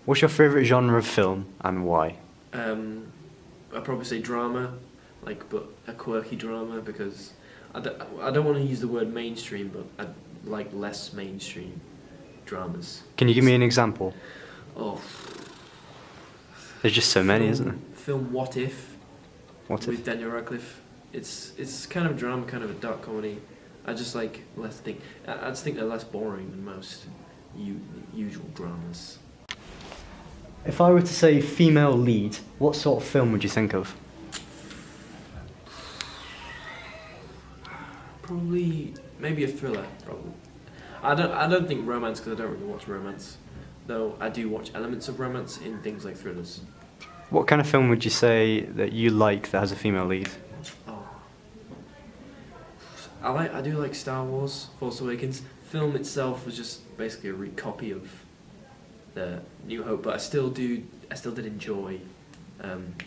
What's your favourite genre of film and why? I'd probably say drama, but a quirky drama, because I don't want to use the word mainstream, but I like less mainstream dramas. Can you give me an example? Oh, There's just so many, isn't there? Film What If? What With if? Daniel Radcliffe. It's kind of a drama, kind of a dark comedy. I just like less think. I just think they're less boring than most usual dramas. If I were to say female lead, what sort of film would you think of? Probably maybe a thriller. Probably. I don't think romance, because I don't really watch romance. Though I do watch elements of romance in things like thrillers. What kind of film would you say that you like that has a female lead? Oh. I do like Star Wars, Force Awakens. Film itself was just basically a recopy of the New Hope, but I still did enjoy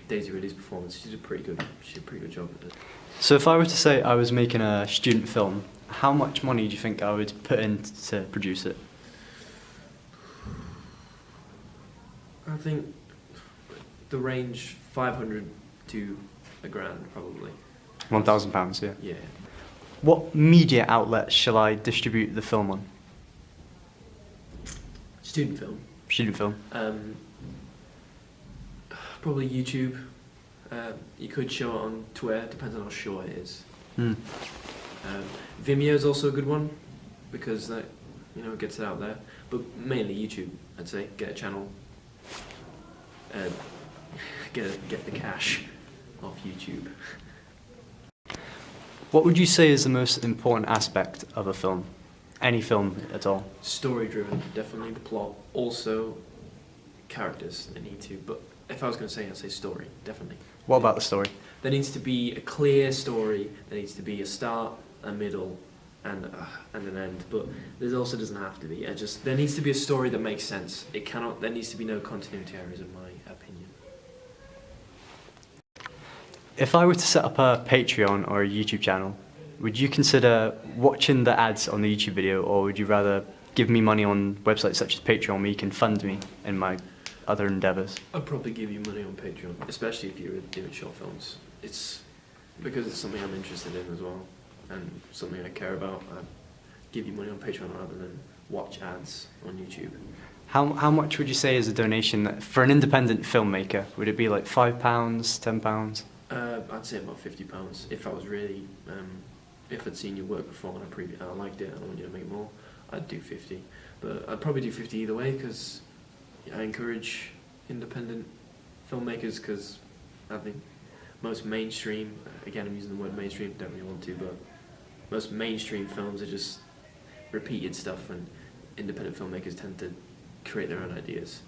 Daisy Ridley's performance. She did a pretty good job with it. So if I were to say I was making a student film, how much money do you think I would put in to produce it? I think the range 500 to £1,000 probably. £1,000, yeah. Yeah. What media outlets shall I distribute the film on? Student film. Student film. Probably YouTube. You could show it on Twitter, depends on how short it is. Vimeo is also a good one, because that, it gets it out there. But mainly YouTube, I'd say. Get a channel. Get the cash off YouTube. What would you say is the most important aspect of a film? Any film at all? Story driven, definitely. The plot. Also, characters, they need to. But if I was going to say, I'd say story, definitely. What about the story? There needs to be a clear story. There needs to be a start, a middle, and an end. But there also doesn't have to be. There needs to be a story that makes sense. There needs to be no continuity errors, in my opinion. If I were to set up a Patreon or a YouTube channel, would you consider watching the ads on the YouTube video, or would you rather give me money on websites such as Patreon where you can fund me in my other endeavours? I'd probably give you money on Patreon, especially if you're doing short films. It's because it's something I'm interested in as well, and something I care about. I'd give you money on Patreon rather than watch ads on YouTube. How much would you say is a donation for an independent filmmaker? Would it be like £5, £10? I'd say about £50. If I was really, if I'd seen your work before and I liked it and I wanted you to make more, I'd do 50. But I'd probably do 50 either way, because I encourage independent filmmakers, because I think most mainstream, again I'm using the word mainstream, don't really want to, but most mainstream films are just repeated stuff, and independent filmmakers tend to create their own ideas.